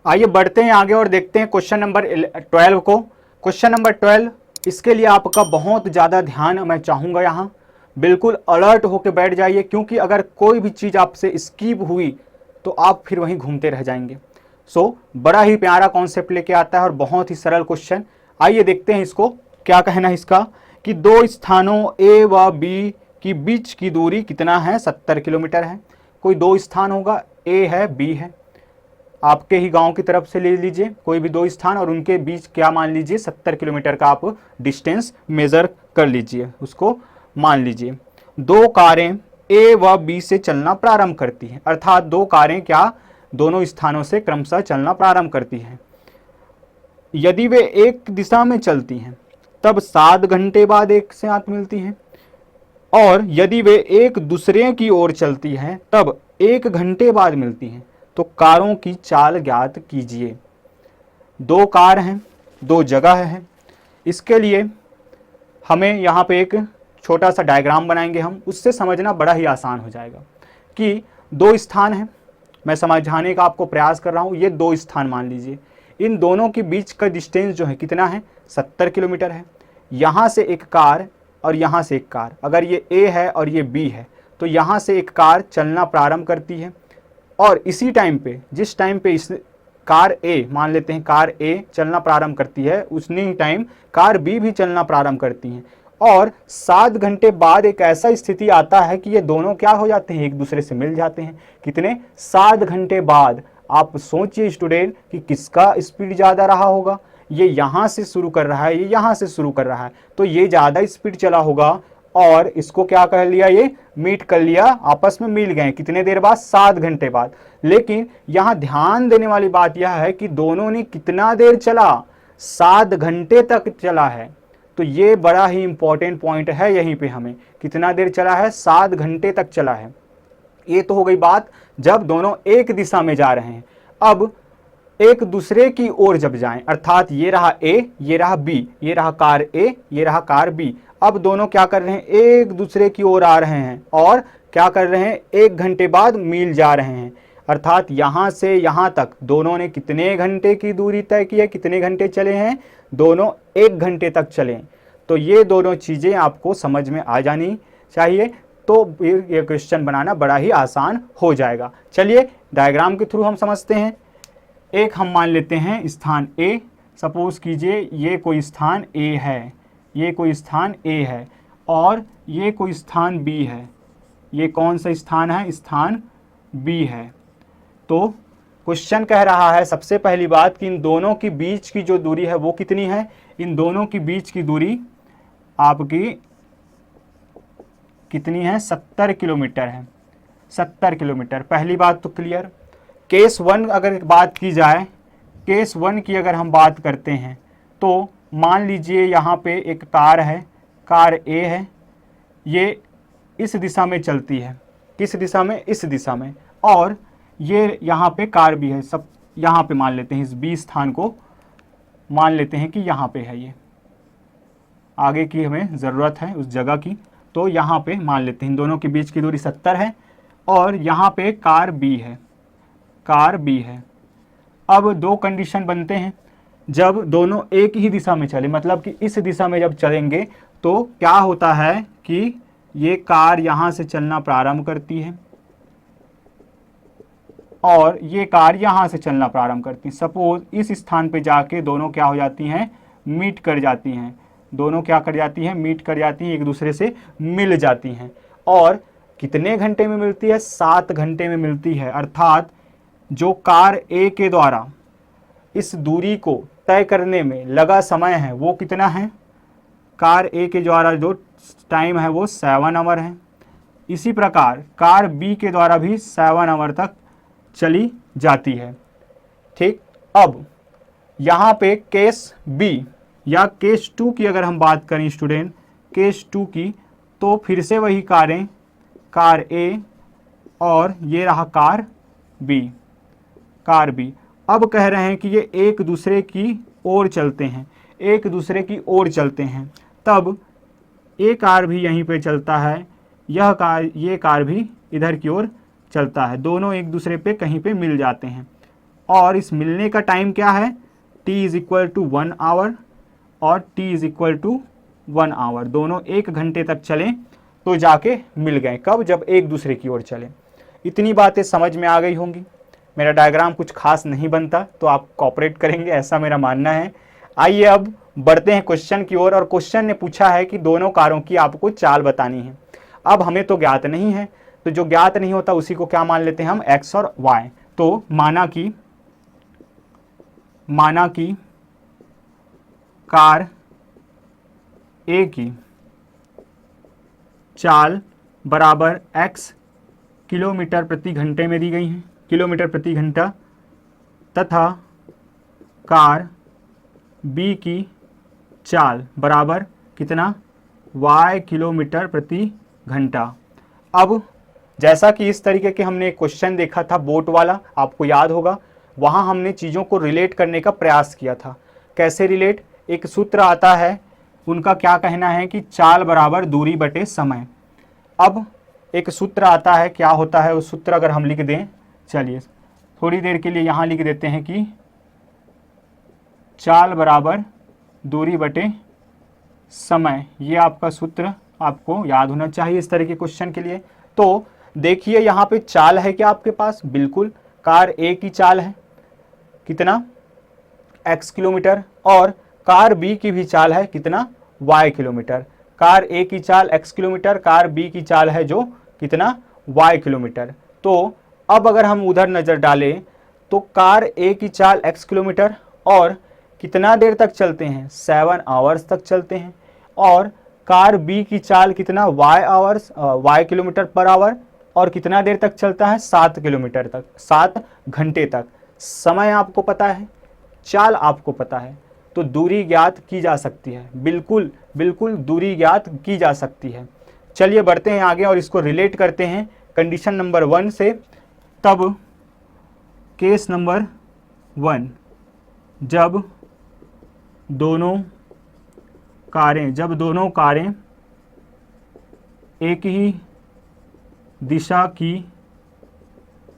आइए बढ़ते हैं आगे और देखते हैं क्वेश्चन नंबर 12 को। क्वेश्चन नंबर 12, इसके लिए आपका बहुत ज़्यादा ध्यान मैं चाहूँगा, यहाँ बिल्कुल अलर्ट होकर बैठ जाइए, क्योंकि अगर कोई भी चीज़ आपसे स्किप हुई तो आप फिर वहीं घूमते रह जाएंगे। बड़ा ही प्यारा कॉन्सेप्ट लेके आता है और बहुत ही सरल क्वेश्चन। आइए देखते हैं इसको क्या कहना है इसका, कि दो स्थानों ए व बी की बीच की दूरी कितना है, 70 किलोमीटर है। कोई दो स्थान होगा, ए है बी है, आपके ही गांव की तरफ से ले लीजिए कोई भी दो स्थान, और उनके बीच क्या मान लीजिए 70 किलोमीटर का आप डिस्टेंस मेजर कर लीजिए, उसको मान लीजिए। दो कारें ए व बी से चलना प्रारंभ करती हैं, अर्थात दो कारें क्या दोनों स्थानों से क्रमशः चलना प्रारंभ करती हैं। यदि वे एक दिशा में चलती हैं तब 7 घंटे बाद एक साथ मिलती हैं, और यदि वे एक दूसरे की ओर चलती हैं तब 1 घंटे बाद मिलती हैं। तो कारों की चाल ज्ञात कीजिए। दो कार हैं, दो जगह है, इसके लिए हमें यहाँ पे एक छोटा सा डायग्राम बनाएंगे हम, उससे समझना बड़ा ही आसान हो जाएगा। कि दो स्थान हैं, मैं समझाने का आपको प्रयास कर रहा हूँ। ये दो स्थान मान लीजिए, इन दोनों के बीच का डिस्टेंस जो है कितना है, 70 किलोमीटर है। यहाँ से एक कार और यहाँ से एक कार, अगर ये ए है और ये बी है, तो यहाँ से एक कार चलना प्रारंभ करती है, और इसी टाइम पे, जिस टाइम पे इस कार ए, मान लेते हैं कार ए चलना प्रारंभ करती है, उतनी ही टाइम कार बी भी चलना प्रारंभ करती हैं। और 7 घंटे बाद एक ऐसा स्थिति आता है कि ये दोनों क्या हो जाते हैं, एक दूसरे से मिल जाते हैं। कितने, 7 घंटे बाद। आप सोचिए स्टूडेंट कि किसका स्पीड ज़्यादा रहा होगा। ये यहाँ से शुरू कर रहा है, ये यहाँ से शुरू कर रहा है, तो ये ज़्यादा स्पीड चला होगा, और इसको क्या कर लिया, ये मीट कर लिया, आपस में मिल गए। कितने देर बाद, 7 घंटे बाद। लेकिन यहाँ ध्यान देने वाली बात यह है कि दोनों ने कितना देर चला, 7 घंटे तक चला है। तो ये बड़ा ही इंपॉर्टेंट पॉइंट है, यहीं पे हमें कितना देर चला है, 7 घंटे तक चला है। ये तो हो गई बात जब दोनों एक दिशा में जा रहे हैं। अब एक दूसरे की ओर जब जाएं, अर्थात ये रहा ए, ये रहा बी, ये रहा कार ए, ये रहा कार बी। अब दोनों क्या कर रहे हैं, एक दूसरे की ओर आ रहे हैं, और क्या कर रहे हैं, 1 घंटे बाद मिल जा रहे हैं। अर्थात यहाँ से यहाँ तक दोनों ने कितने घंटे की दूरी तय की है, कितने घंटे चले हैं, दोनों 1 घंटे तक चले। तो ये दोनों चीज़ें आपको समझ में आ जानी चाहिए, तो फिर ये क्वेश्चन बनाना बड़ा ही आसान हो जाएगा। चलिए डायग्राम के थ्रू हम समझते हैं। एक हम मान लेते हैं स्थान ए, सपोज कीजिए ये कोई स्थान ए है, ये कोई स्थान ए है, और ये कोई स्थान बी है। ये कौन सा स्थान है, स्थान बी है। तो क्वेश्चन कह रहा है सबसे पहली बात कि इन दोनों की बीच की जो दूरी है वो कितनी है। इन दोनों की बीच की दूरी आपकी कितनी है, 70 किलोमीटर है। 70 किलोमीटर, पहली बात तो क्लियर। केस 1 अगर बात की जाए, केस 1 की अगर हम बात करते हैं, तो मान लीजिए यहाँ पे एक कार है, कार ए है, ये इस दिशा में चलती है। किस दिशा में, इस दिशा में। और ये यहाँ पे कार भी है, सब यहाँ पे मान लेते हैं, इस बी स्थान को मान लेते हैं कि यहाँ पे है। ये आगे की हमें ज़रूरत है उस जगह की, तो यहाँ पे मान लेते हैं इन दोनों के बीच की दूरी 70 है, और यहाँ पे कार बी है, कार बी है। अब दो कंडीशन बनते हैं, जब दोनों एक ही दिशा में चले, मतलब कि इस दिशा में जब चलेंगे तो क्या होता है कि ये कार यहाँ से चलना प्रारंभ करती है, और ये कार यहाँ से चलना प्रारंभ करती है। सपोज इस स्थान पे जाके दोनों क्या हो जाती हैं, मीट कर जाती हैं। दोनों क्या कर जाती हैं, मीट कर जाती हैं, एक दूसरे से मिल जाती हैं। और कितने घंटे में मिलती है, 7 घंटे में मिलती है। अर्थात जो कार ए के द्वारा इस दूरी को तय करने में लगा समय है वो कितना है, कार ए के द्वारा जो टाइम है वो 7 आवर है। इसी प्रकार कार बी के द्वारा भी 7 आवर तक चली जाती है। ठीक, अब यहाँ पे केस बी या केस 2 की अगर हम बात करें स्टूडेंट, केस 2 की, तो फिर से वही कारें, कार ए और ये रहा कार बी, कार बी। अब कह रहे हैं कि ये एक दूसरे की ओर चलते हैं, एक दूसरे की ओर चलते हैं। तब ये कार भी यहीं पे चलता है, यह कार, ये कार भी इधर की ओर चलता है। दोनों एक दूसरे पे कहीं पे मिल जाते हैं। और इस मिलने का टाइम क्या है, t is equal to 1 hour और t is equal to 1 hour, दोनों 1 घंटे तक चलें तो जाके मिल गए। कब? जब एक दूसरे की ओर चले। इतनी बातें समझ में आ गई होंगी। मेरा डायग्राम कुछ खास नहीं बनता तो आप कोऑपरेट करेंगे, ऐसा मेरा मानना है। आइए अब बढ़ते हैं क्वेश्चन की ओर। और क्वेश्चन ने पूछा है कि दोनों कारों की आपको चाल बतानी है। अब हमें तो ज्ञात नहीं है, तो जो ज्ञात नहीं होता उसी को क्या मान लेते हैं हम, x और y। तो माना कि कार A की चाल बराबर x किलोमीटर प्रति घंटे में दी गई है, किलोमीटर प्रति घंटा, तथा कार B की चाल बराबर कितना, y किलोमीटर प्रति घंटा। अब जैसा कि इस तरीके के हमने क्वेश्चन देखा था बोट वाला, आपको याद होगा, वहाँ हमने चीज़ों को रिलेट करने का प्रयास किया था। कैसे रिलेट? एक सूत्र आता है, उनका क्या कहना है कि चाल बराबर दूरी बटे समय। अब एक सूत्र आता है, क्या होता है उस सूत्र, अगर हम लिख दें, चलिए थोड़ी देर के लिए यहाँ लिख देते हैं कि चाल बराबर दूरी बटे समय। ये आपका सूत्र आपको याद होना चाहिए इस तरह के क्वेश्चन के लिए। तो देखिए यहाँ पे चाल है क्या आपके पास, बिल्कुल कार A की चाल है कितना, x किलोमीटर, और कार B की भी चाल है कितना, y किलोमीटर। कार A की चाल x किलोमीटर, कार B की चाल है जो कितना, y किलोमीटर। तो अब अगर हम उधर नज़र डालें तो कार A की चाल x किलोमीटर और कितना देर तक चलते हैं, 7 आवर्स तक चलते हैं, और कार B की चाल कितना, y किलोमीटर पर आवर, और कितना देर तक चलता है, 7 किलोमीटर तक, 7 घंटे तक। समय आपको पता है, चाल आपको पता है, तो दूरी ज्ञात की जा सकती है, बिल्कुल बिल्कुल दूरी ज्ञात की जा सकती है। चलिए बढ़ते हैं आगे और इसको रिलेट करते हैं कंडीशन नंबर 1 से। तब केस नंबर 1, जब दोनों कारें एक ही दिशा की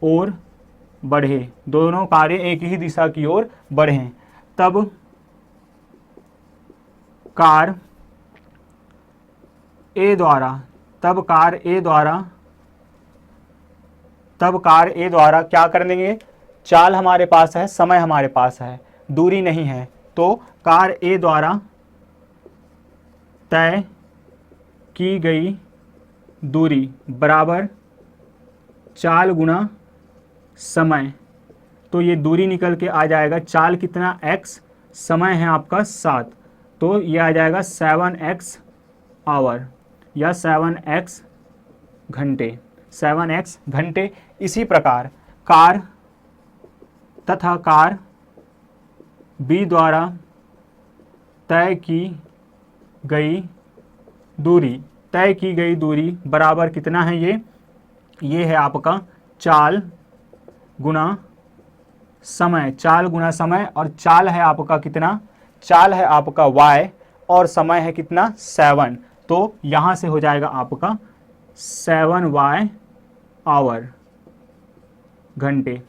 ओर बढ़े, दोनों कारें एक ही दिशा की ओर बढ़ें, तब कार A द्वारा क्या कर देंगे, चाल हमारे पास है, समय हमारे पास है, दूरी नहीं है, तो कार A द्वारा तय की गई दूरी बराबर चाल गुना समय। तो ये दूरी निकल के आ जाएगा, चाल कितना x, समय है आपका 7, तो ये आ जाएगा 7x आवर या 7x घंटे। इसी प्रकार कार B द्वारा तय की गई दूरी बराबर कितना है, ये है आपका चाल गुना समय, और चाल है आपका कितना, चाल है आपका y और समय है कितना, 7, तो यहाँ से हो जाएगा आपका 7y आवर घंटे।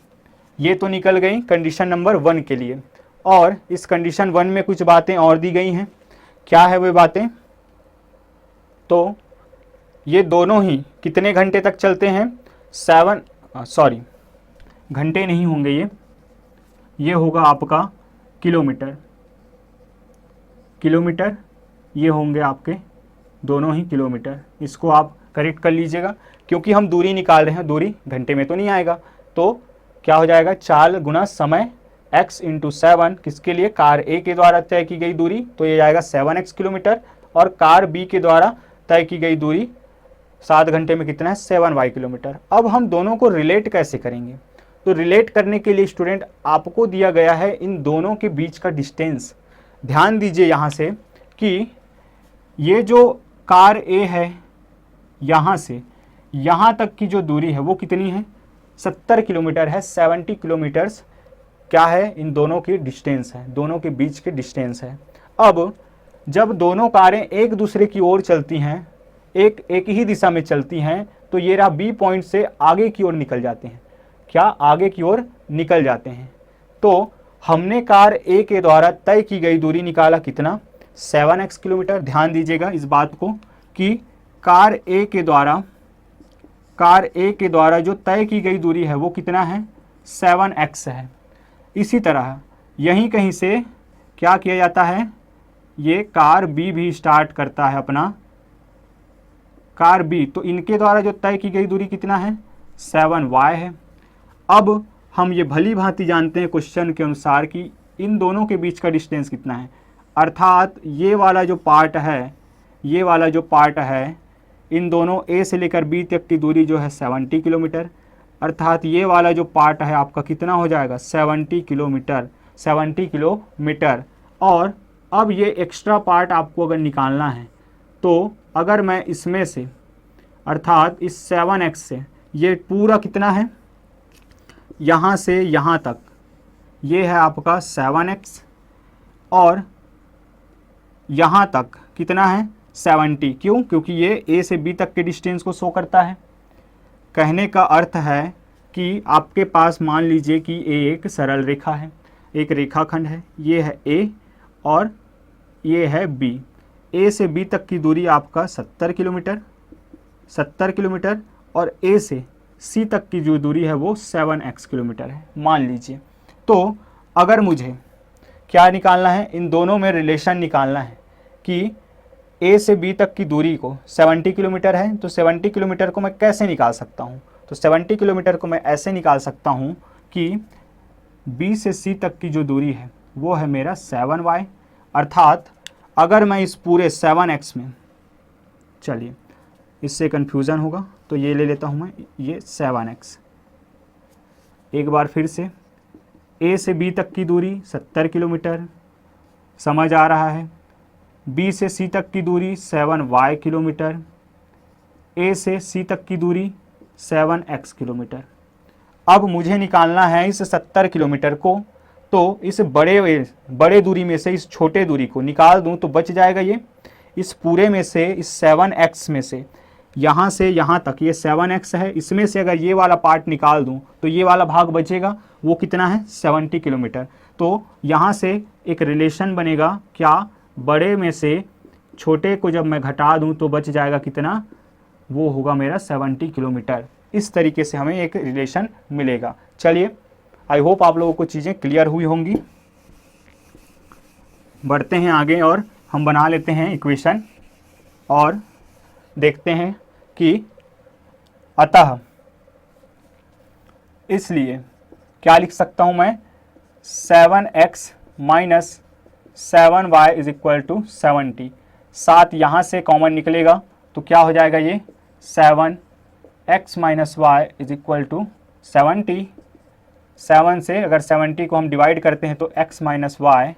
ये तो निकल गई कंडीशन नंबर 1 के लिए। और इस कंडीशन 1 में कुछ बातें और दी गई हैं। क्या है वे बातें? तो ये दोनों ही कितने घंटे तक चलते हैं, घंटे नहीं होंगे, ये होगा आपका किलोमीटर, ये होंगे आपके दोनों ही किलोमीटर। इसको आप करेक्ट कर लीजिएगा, क्योंकि हम दूरी निकाल रहे हैं, दूरी घंटे में तो नहीं आएगा। तो क्या हो जाएगा, चाल गुना समय x इंटू 7, किसके लिए, कार A के द्वारा तय की गई दूरी, तो ये आएगा 7x किलोमीटर, और कार B के द्वारा तय की गई दूरी 7 घंटे में कितना है, 7y किलोमीटर। अब हम दोनों को रिलेट कैसे करेंगे? तो रिलेट करने के लिए स्टूडेंट आपको दिया गया है इन दोनों के बीच का डिस्टेंस। ध्यान दीजिए यहाँ से कि ये जो कार A है, यहाँ से यहाँ तक की जो दूरी है वो कितनी है, 70 किलोमीटर है। 70 किलोमीटर्स क्या है, इन दोनों की डिस्टेंस है, दोनों के बीच के डिस्टेंस है। अब जब दोनों कारें एक दूसरे की ओर चलती हैं, एक ही दिशा में चलती हैं, तो ये रहा B पॉइंट से आगे की ओर निकल जाते हैं। क्या, आगे की ओर निकल जाते हैं। तो हमने कार ए के द्वारा तय की गई दूरी निकाला कितना, 7x किलोमीटर। ध्यान दीजिएगा इस बात को कि कार ए के द्वारा जो तय की गई दूरी है वो कितना है, 7x है। इसी तरह यहीं कहीं से क्या किया जाता है, ये कार बी भी स्टार्ट करता है अपना, कार बी, तो इनके द्वारा जो तय की गई दूरी कितना है, 7y है। अब हम ये भली भांति जानते हैं क्वेश्चन के अनुसार कि इन दोनों के बीच का डिस्टेंस कितना है, अर्थात ये वाला जो पार्ट है इन दोनों ए से लेकर बी तक की दूरी जो है 70 किलोमीटर, अर्थात ये वाला जो पार्ट है आपका कितना हो जाएगा, 70 किलोमीटर। और अब ये एक्स्ट्रा पार्ट आपको अगर निकालना है तो अगर मैं इसमें से अर्थात इस 7x से ये पूरा कितना है, यहाँ से यहाँ तक ये है आपका 7x और यहाँ तक कितना है 70। क्यों, क्योंकि ये ए से बी तक के डिस्टेंस को शो करता है। कहने का अर्थ है कि आपके पास मान लीजिए कि एक सरल रेखा है, एक रेखाखंड है, ये है ए और ये है बी। ए से बी तक की दूरी आपका 70 किलोमीटर और ए से सी तक की जो दूरी है वो 7x किलोमीटर है मान लीजिए। तो अगर मुझे क्या निकालना है, इन दोनों में रिलेशन निकालना है कि ए से बी तक की दूरी को 70 किलोमीटर है, तो 70 किलोमीटर को मैं कैसे निकाल सकता हूँ, तो 70 किलोमीटर को मैं ऐसे निकाल सकता हूँ कि बी से सी तक की जो दूरी है वो है मेरा 7y, अर्थात अगर मैं इस पूरे 7x में, चलिए इससे कन्फ्यूज़न होगा तो ये ले लेता हूँ मैं, ये 7x। एक बार फिर से ए से बी तक की दूरी 70 किलोमीटर समझ आ रहा है, बी से सी तक की दूरी 7y किलोमीटर, ए से सी तक की दूरी 7x किलोमीटर। अब मुझे निकालना है इस 70 किलोमीटर को, तो इस बड़े दूरी में से इस छोटे दूरी को निकाल दूं तो बच जाएगा ये, इस पूरे में से इस 7x में से यहाँ से यहाँ तक ये 7x है, इसमें से अगर ये वाला पार्ट निकाल दूं तो ये वाला भाग बचेगा, वो कितना है 70 किलोमीटर। तो यहाँ से एक रिलेशन बनेगा, क्या, बड़े में से छोटे को जब मैं घटा दूं तो बच जाएगा कितना, वो होगा मेरा 70 किलोमीटर। इस तरीके से हमें एक रिलेशन मिलेगा। चलिए, आई होप आप लोगों को चीज़ें क्लियर हुई होंगी। बढ़ते हैं आगे और हम बना लेते हैं इक्वेशन और देखते हैं कि अतः इसलिए क्या लिख सकता हूं मैं, 7x minus 7y is equal to 70। 7 यहाँ से कॉमन निकलेगा तो क्या हो जाएगा ये 7x minus y is equal to 70। 7 से अगर 70 को हम डिवाइड करते हैं तो x minus y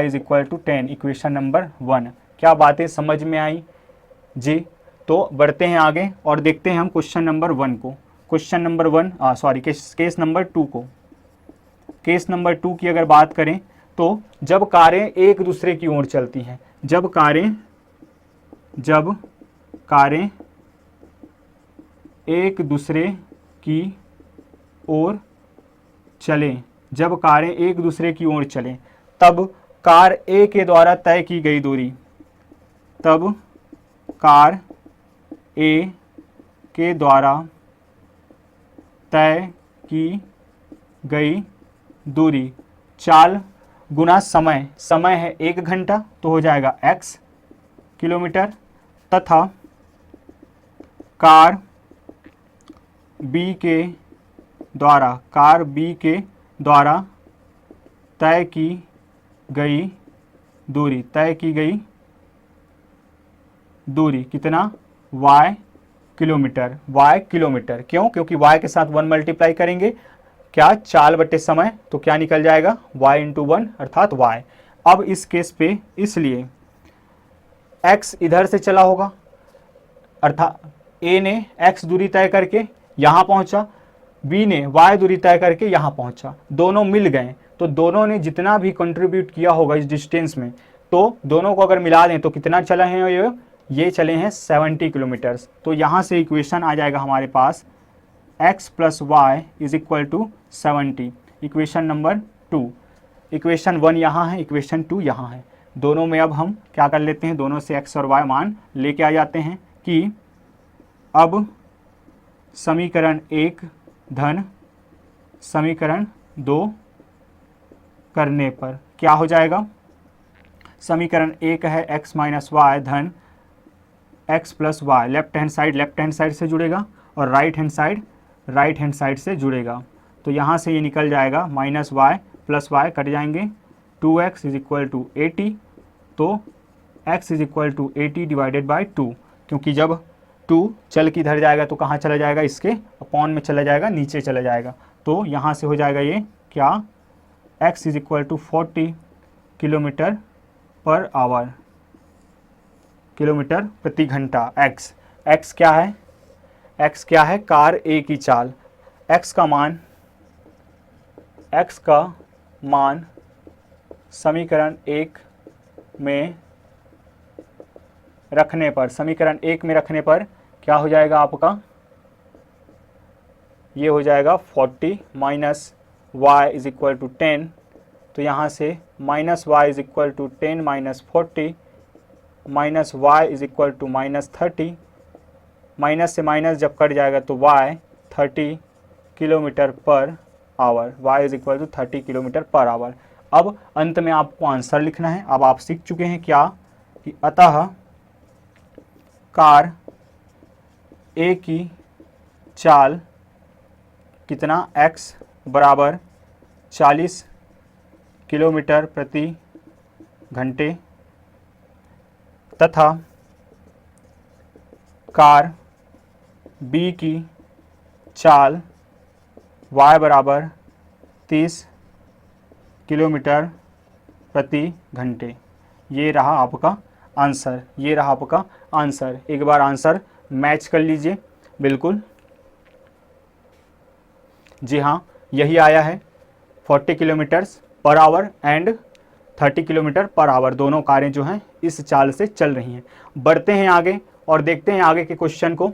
is equal to 10, equation number 1। क्या बातें समझ में आई जी? तो बढ़ते हैं आगे और देखते हैं हम क्वेश्चन नंबर 1 को। क्वेश्चन नंबर 1 केस नंबर 2 को। केस नंबर 2 की अगर बात करें तो जब कारें एक दूसरे की ओर चलती हैं, जब कारें एक दूसरे की ओर चलें, जब कारें एक दूसरे की ओर चलें, तब कार ए के द्वारा तय की गई दूरी, तब कार ए के द्वारा तय की गई दूरी चाल गुना समय, समय है 1 घंटा तो हो जाएगा x किलोमीटर, तथा कार बी के द्वारा तय की गई दूरी कितना, y किलोमीटर। y किलोमीटर क्यों? क्योंकि y के साथ 1 मल्टीप्लाई करेंगे, क्या, चाल बटे समय, तो क्या निकल जाएगा y इंटू 1 अर्थात y। अब इस केस पे इसलिए x इधर से चला होगा, अर्थात a ने x दूरी तय करके यहाँ पहुँचा, b ने y दूरी तय करके यहाँ पहुँचा, दोनों मिल गए, तो दोनों ने जितना भी कंट्रीब्यूट किया होगा इस डिस्टेंस में, तो दोनों को अगर मिला दें तो कितना चले हैं ये चले हैं 70 किलोमीटर्स। तो यहाँ से इक्वेशन आ जाएगा हमारे पास x plus y is equal to 70। Equation number 2, equation 1 यहाँ है, इक्वेशन 2 यहाँ है। दोनों में अब हम क्या कर लेते हैं, दोनों से x और y मान लेके आ जाते हैं कि अब समीकरण 1 धन समीकरण 2 करने पर क्या हो जाएगा। समीकरण 1 है x माइनस वाई धन x plus y, left hand side से जुड़ेगा और राइट हैंड साइड से जुड़ेगा। तो यहाँ से ये निकल जाएगा माइनस वाई प्लस वाई कट जाएंगे, 2x इज इक्वल टू 80। तो x is equal to 80 divided by 2, क्योंकि जब 2 चल के इधर जाएगा तो कहाँ चला जाएगा, इसके अपॉन में चला जाएगा, नीचे चला जाएगा। तो यहाँ से हो जाएगा ये क्या, x is equal to 40 kilometre per hour, kilometre प्रति घंटा। x क्या है, x क्या है, कार A की चाल। x का मान समीकरण 1 में रखने पर क्या हो जाएगा आपका, ये हो जाएगा 40 minus y is equal to 10। तो यहाँ से minus y is equal to 10 minus 40 minus y is equal to minus 30। Minus से माइनस जब कट जाएगा तो y 30 kilometre per hour, y is equal to 30 kilometre per hour. अब अंत में आपको आंसर लिखना है। अब आप सीख चुके हैं क्या कि अतः कार A की चाल कितना, x बराबर 40 किलोमीटर प्रति घंटे तथा कार B की चाल y बराबर 30 किलोमीटर प्रति घंटे। ये रहा आपका आंसर, एक बार आंसर मैच कर लीजिए। बिल्कुल जी हाँ, यही आया है, 40 kilometres per hour and 30 kilometre per our, दोनों कारें जो हैं इस चाल से चल रही हैं। बढ़ते हैं आगे और देखते हैं आगे के क्वेश्चन को।